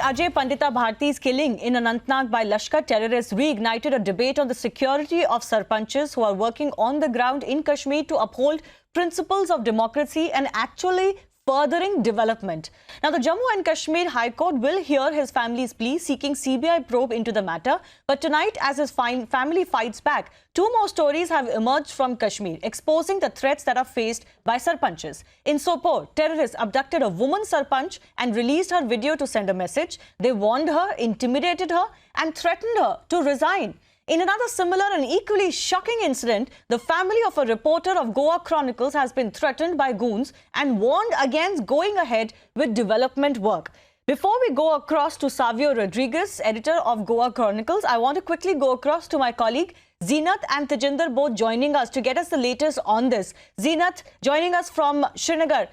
Ajay Pandita Bharti's killing in Anantnag by Lashkar terrorists reignited a debate on the security of sarpanches who are working on the ground in Kashmir to uphold principles of democracy and actually furthering development. Now, the Jammu and Kashmir High Court will hear his family's plea seeking CBI probe into the matter. But tonight, as his family fights back, two more stories have emerged from Kashmir, exposing the threats that are faced by sarpanches. In Sopore, terrorists abducted a woman sarpanch and released her video to send a message. They warned her, intimidated her, and threatened her to resign. In another similar and equally shocking incident, the family of a reporter of Goa Chronicles has been threatened by goons and warned against going ahead with development work. Before we go across to Savio Rodriguez, editor of Goa Chronicles, I want to quickly go across to my colleague Zeenat and Tejinder, both joining us to get us the latest on this. Zeenat joining us from Srinagar.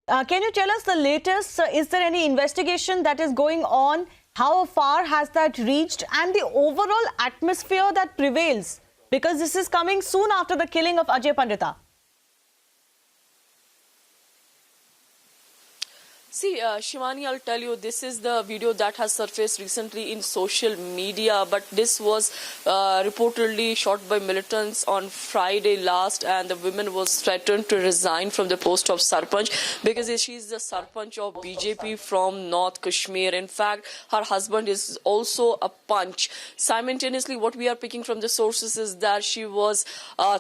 Can you tell us the latest? Is there any investigation that is going on? How far has that reached, and the overall atmosphere that prevails? Because this is coming soon after the killing of Ajay Pandita. See, Shivani, I'll tell you, this is the video that has surfaced recently in social media, but this was reportedly shot by militants on Friday last, and the woman was threatened to resign from the post of Sarpanch because she's the Sarpanch of BJP from North Kashmir. In fact, her husband is also a punch. Simultaneously, what we are picking from the sources is that she was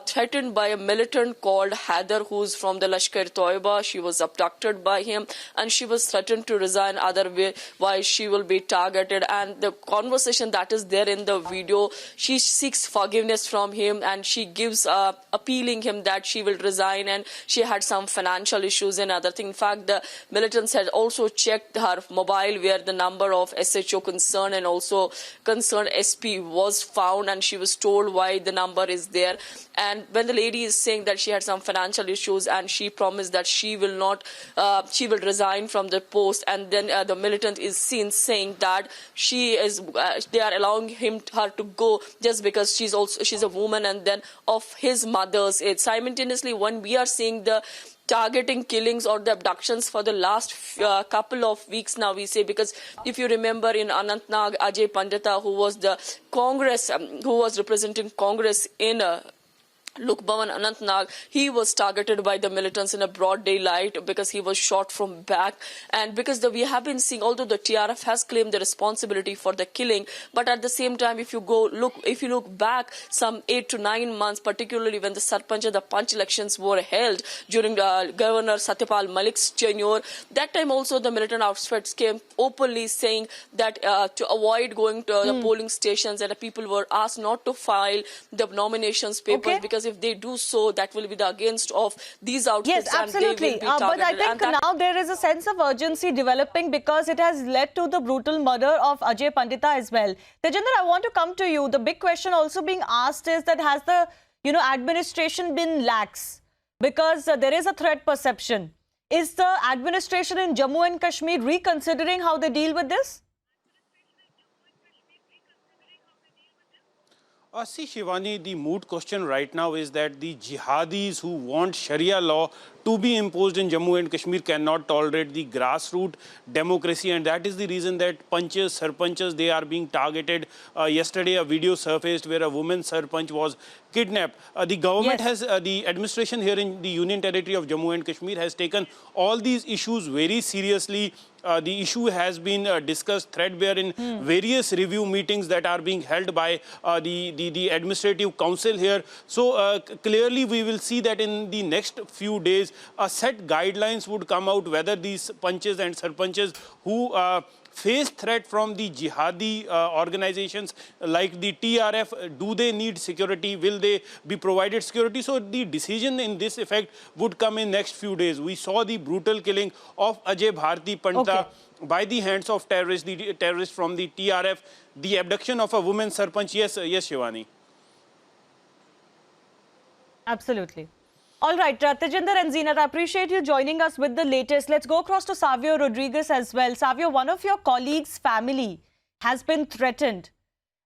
threatened by a militant called Haider, who's from the Lashkar-e-Toiba. She was abducted by him, and she was threatened to resign, otherwise she will be targeted. And the conversation that is there in the video, she seeks forgiveness from him and she gives appealing him that she will resign, and she had some financial issues and other things. In fact, the militants had also checked her mobile where the number of SHO concerned and also concerned SP was found, and she was told why the number is there. And when the lady is saying that she had some financial issues and she promised that she will not, she will resign from the post, and then the militant is seen saying that she is, they are allowing her to go just because she's a woman, and then of his mother's age. Simultaneously, when we are seeing the targeting killings or the abductions for the last couple of weeks now, we say, because if you remember in Anantnag, Ajay Pandita, who was the Congress, who was representing Congress in Lukbhavan, Anantnag, he was targeted by the militants in a broad daylight because he was shot from back. And because we have been seeing, although the TRF has claimed the responsibility for the killing, but at the same time, if you look back some 8 to 9 months, particularly when the Sarpanch and the Panch elections were held during Governor Satyapal Malik's tenure, that time also the militant outfits came openly saying that to avoid going to the polling stations, and the people were asked not to file the nominations papers because if they do so, that will be the against of these outfits. Yes, absolutely. And they will be targeted. But I think now there is a sense of urgency developing because it has led to the brutal murder of Ajay Pandita as well. Tejinder, I want to come to you. The big question also being asked is that has the administration been lax? Because there is a threat perception. Is the administration in Jammu and Kashmir reconsidering how they deal with this? See, Shivani, the moot question right now is that the jihadis who want Sharia law to be imposed in Jammu and Kashmir cannot tolerate the grassroots democracy, and that is the reason that punches, sarpanches, they are being targeted. Yesterday, a video surfaced where a woman sarpanch was kidnapped. The government has, the administration here in the Union Territory of Jammu and Kashmir has taken all these issues very seriously. The issue has been discussed threadbare in various review meetings that are being held by the administrative council here. So clearly we will see that in the next few days a set guidelines would come out whether these punches and sarpanches who face threat from the jihadi organizations like the TRF, do they need security? Will they be provided security? So the decision in this effect would come in next few days. We saw the brutal killing of Ajay Bharti Pandita by the hands of terrorists, the terrorists from the TRF, the abduction of a woman sarpanch. Yes, Shivani. Absolutely. All right, Tejinder and Zeenat, I appreciate you joining us with the latest. Let's go across to Savio Rodriguez as well. Savio, one of your colleagues' family has been threatened.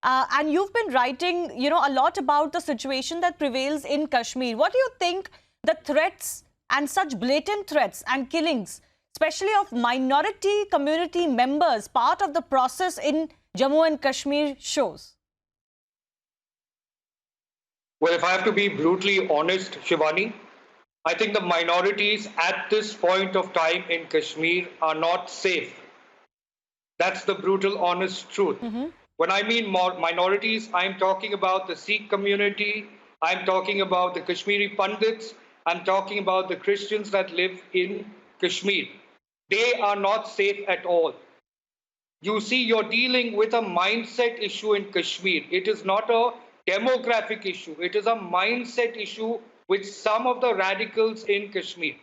And you've been writing, a lot about the situation that prevails in Kashmir. What do you think the threats and such blatant threats and killings especially of minority community members, part of the process in Jammu and Kashmir shows? Well, if I have to be brutally honest, Shivani, I think the minorities at this point of time in Kashmir are not safe. That's the brutal, honest truth. When I mean minorities, I'm talking about the Sikh community, I'm talking about the Kashmiri Pandits, I'm talking about the Christians that live in Kashmir. They are not safe at all. You see, you're dealing with a mindset issue in Kashmir. It is not a demographic issue. It is a mindset issue with some of the radicals in Kashmir.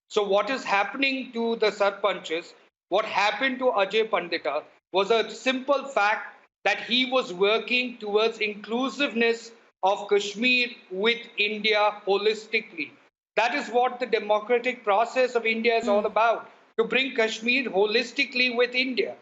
So what is happening to the Sarpanches, what happened to Ajay Pandita, was a simple fact that he was working towards inclusiveness of Kashmir with India holistically. That is what the democratic process of India is all about, to bring Kashmir holistically with India.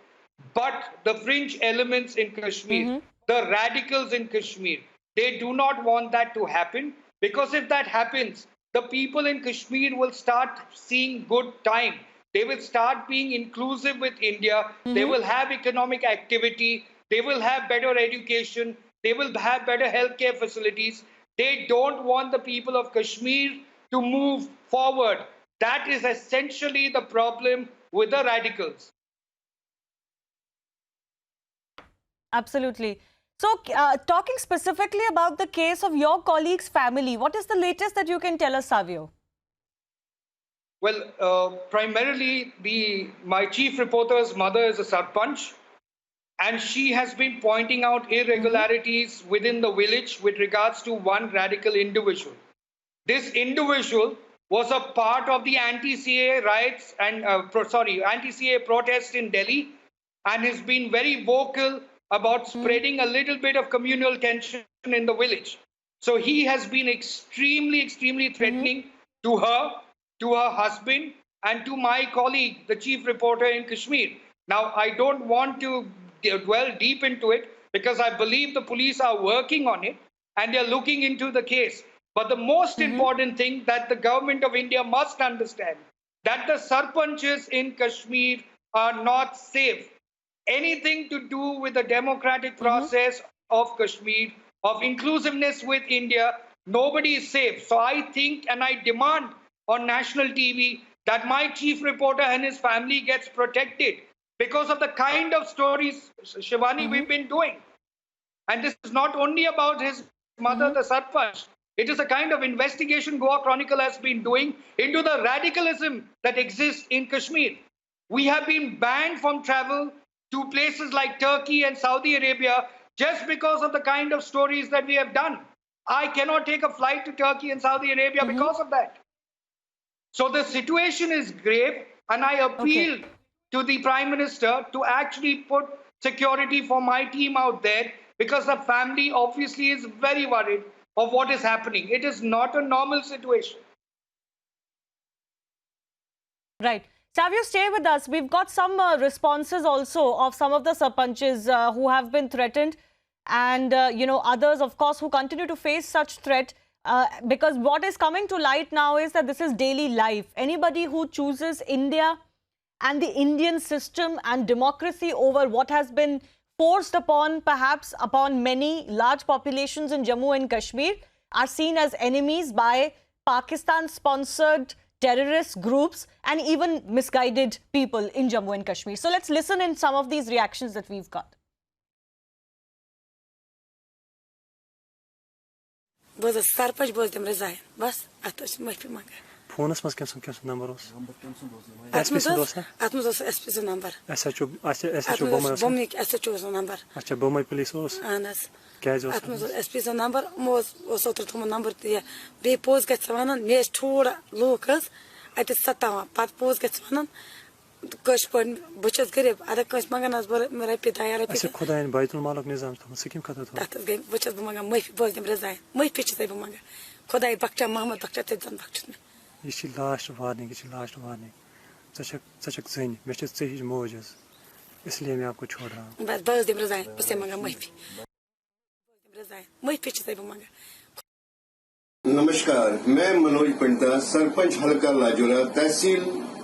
But the fringe elements in Kashmir, the radicals in Kashmir, they do not want that to happen, because if that happens, the people in Kashmir will start seeing good time. They will start being inclusive with India. They will have economic activity. They will have better education. They will have better healthcare facilities. They don't want the people of Kashmir to move forward. That is essentially the problem with the radicals. Absolutely. So, talking specifically about the case of your colleague's family, what is the latest that you can tell us, Savio? Well, primarily, my chief reporter's mother is a Sarpanch, and she has been pointing out irregularities within the village with regards to one radical individual. This individual was a part of the anti-CAA riots and anti-CAA protests in Delhi, and has been very vocal about spreading a little bit of communal tension in the village. So he has been extremely threatening to her, to her husband, and to my colleague, the chief reporter in Kashmir. Now, I don't want to dwell deep into it, because I believe the police are working on it and they're looking into the case. But the most important thing that the government of India must understand, that the Sarpanches in Kashmir are not safe. Anything to do with the democratic process of Kashmir, of inclusiveness with India, nobody is safe. So I think and I demand on national TV that my chief reporter and his family gets protected, because of the kind of stories, Shivani, we've been doing. And this is not only about his mother, the Sarpanch. It is a kind of investigation Goa Chronicle has been doing into the radicalism that exists in Kashmir. We have been banned from travel to places like Turkey and Saudi Arabia just because of the kind of stories that we have done. I cannot take a flight to Turkey and Saudi Arabia because of that. So the situation is grave, and I appeal to the Prime Minister to actually put security for my team out there, because the family obviously is very worried of what is happening. It is not a normal situation. Right. Savio, stay with us. We've got some responses also of some of the Sarpanches who have been threatened, and others, of course, who continue to face such threat, because what is coming to light now is that this is daily life. Anybody who chooses India and the Indian system and democracy over what has been forced upon, perhaps upon many large populations in Jammu and Kashmir, are seen as enemies by Pakistan-sponsored terrorist groups and even misguided people in Jammu and Kashmir. So let's listen in some of these reactions that we've got. Phones mas kemsun number os. Atmos SP number. SHO bomb SHO number. Acha bomb police os. Anas. Atmos SP number was otro number te repose getsvanan me thoda lokas at satawa pat pose getsvanan kashpon buchas garib ada kash manganas mera pita yara pita. Asa khudain baitul malak nizam tam sikim kata tho. That game buchas manga mai boz dem rezai mai pitch sai manga khudai bakcha Muhammad bakcha te jan bakcha. This is last warning. Such a thing. मैं तो सही मौजूद इसलिए मैं आपको छोड़ रहा हूँ. बस दिन रज़ाए उससे मंगा माफ़ी. माफ़ी चाहिए मंगा. नमस्कार, मैं मनोज पंडिता, सरपंच हल्का लाजोरा, तहसील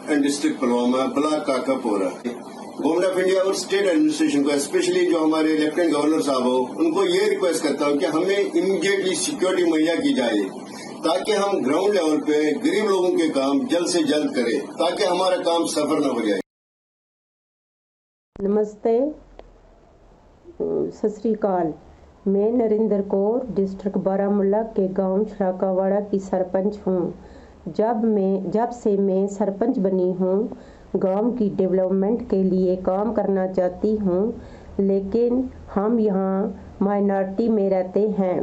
اینڈ ڈسٹرکٹ پلوامہ بلاک کاکا پورا. گورنمنٹ آف انڈیا اور اسٹیٹ ایڈمنسٹریشن کو اسپیشلی جو ہمارے لیفٹیننٹ گورنر صاحب ہو ان کو یہ ریکویسٹ کرتا ہوں کہ ہمیں امیڈیٹلی سیکورٹی مہیا کی جائے تاکہ ہم گراؤنڈ لیول پہ غریب لوگوں کے کام جلد سے جلد کریں تاکہ ہمارا کام سفر نہ ہو جائے. نمستے، ست سری اکال. میں نریندر کور ڈسٹرکٹ بارامولہ کے گاؤں شراکا واڑہ کی سرپنچ ہوں. جب سے میں سرپنچ بنی ہوں گاؤں کی ڈیولپمنٹ کے لیے کام کرنا چاہتی ہوں، لیکن ہم یہاں مائنارٹی میں رہتے ہیں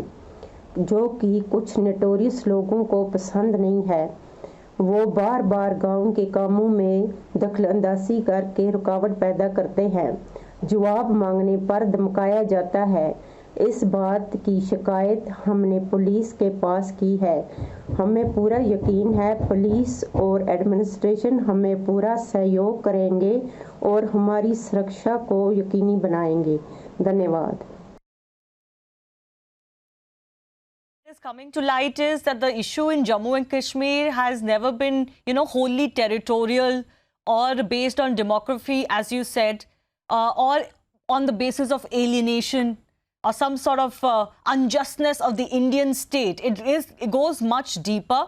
جو کہ کچھ نٹوریس لوگوں کو پسند نہیں ہے. وہ بار بار گاؤں کے کاموں میں دخل اندازی کر کے رکاوٹ پیدا کرتے ہیں. جواب مانگنے پر دھمکایا جاتا ہے. اس بات کی شکایت ہم نے پولیس کے پاس کی ہے. ہمیں پورا یقین ہے پولیس اور ایڈمنسٹریشن ہمیں پورا سہیوگ کریں گے اور ہماری سرکشا کو یقینی بنائیں گے. دھنیہ واد. What is coming to light is that the issue in Jammu and Kashmir has never been, wholly territorial or based on demography, as you said, or on the basis of alienation or some sort of unjustness of the Indian state. It goes much deeper.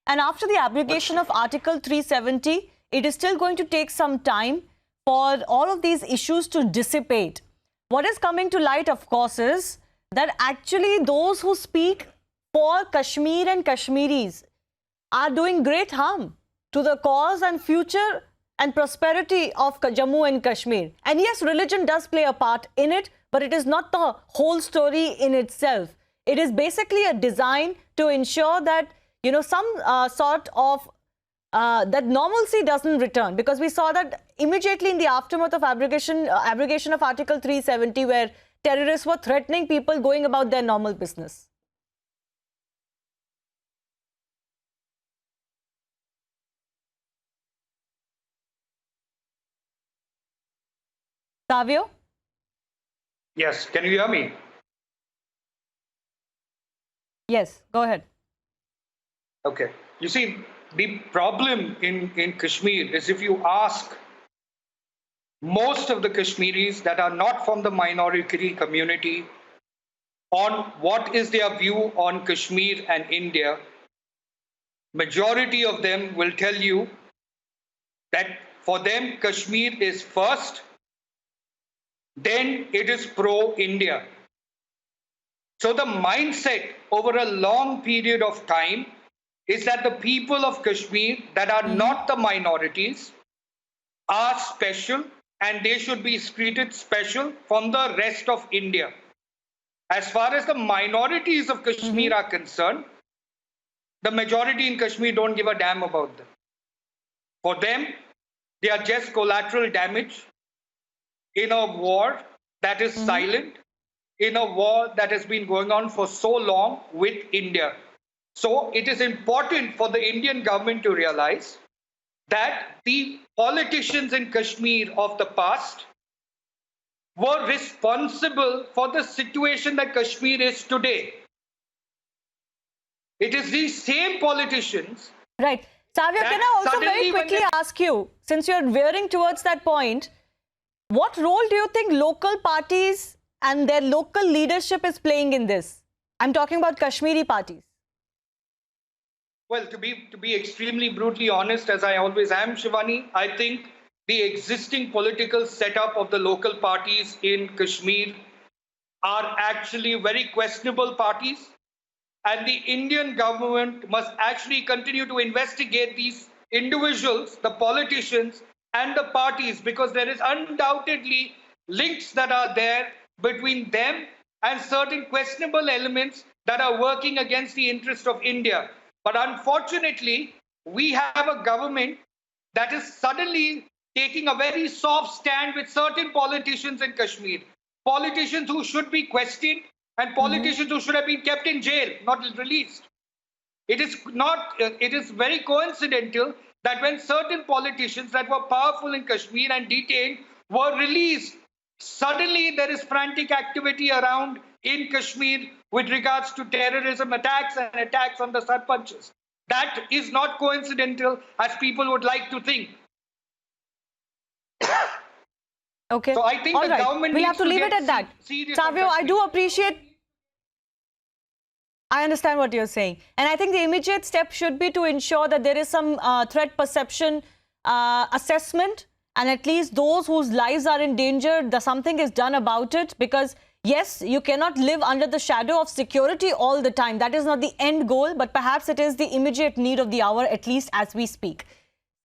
And after the abrogation of Article 370, it is still going to take some time for all of these issues to dissipate. What is coming to light, of course, is that actually those who speak for Kashmir and Kashmiris are doing great harm to the cause and future and prosperity of Jammu and Kashmir. And yes, religion does play a part in it, but it is not the whole story in itself. It is basically a design to ensure that, some sort of that normalcy doesn't return, because we saw that immediately in the aftermath of abrogation of Article 370, where terrorists were threatening people going about their normal business. Savio? Yes, can you hear me? Yes, go ahead. Okay. You see, the problem in Kashmir is if you ask most of the Kashmiris that are not from the minority community on what is their view on Kashmir and India, majority of them will tell you that for them Kashmir is first, then it is pro-India. So the mindset over a long period of time is that the people of Kashmir that are not the minorities are special and they should be treated special from the rest of India. As far as the minorities of Kashmir are concerned, the majority in Kashmir don't give a damn about them. For them, they are just collateral damage in a war that is silent, in a war that has been going on for so long with India. So it is important for the Indian government to realize that the politicians in Kashmir of the past were responsible for the situation that Kashmir is today. It is these same politicians. Right. Savio, can I also very quickly ask you, since you're veering towards that point, what role do you think local parties and their local leadership is playing in this? I'm talking about Kashmiri parties. Well, to be extremely brutally honest, as I always am, Shivani, I think the existing political setup of the local parties in Kashmir are actually very questionable parties. And the Indian government must actually continue to investigate these individuals, the politicians, and the parties, because there is undoubtedly links that are there between them and certain questionable elements that are working against the interest of India. But unfortunately, we have a government that is suddenly taking a very soft stand with certain politicians in Kashmir. Politicians who should be questioned and politicians who should have been kept in jail, not released. It is very coincidental that when certain politicians that were powerful in Kashmir and detained were released, suddenly there is frantic activity around in Kashmir with regards to terrorism attacks and attacks on the sarpanchs. That is not coincidental, as people would like to think. Okay. So I think All the right. government We'll needs have to leave get it at that. serious Savio, on I such do things. appreciate. I understand what you're saying. And I think the immediate step should be to ensure that there is some threat perception assessment, and at least those whose lives are in danger, something is done about it. Because yes, you cannot live under the shadow of security all the time. That is not the end goal, but perhaps it is the immediate need of the hour, at least as we speak.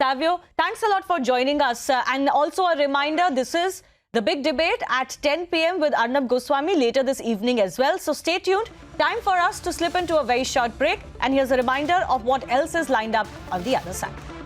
Savio, thanks a lot for joining us. And also a reminder, this is The Big Debate at 10 p.m. with Arnab Goswami later this evening as well. So stay tuned. Time for us to slip into a very short break. And here's a reminder of what else is lined up on the other side.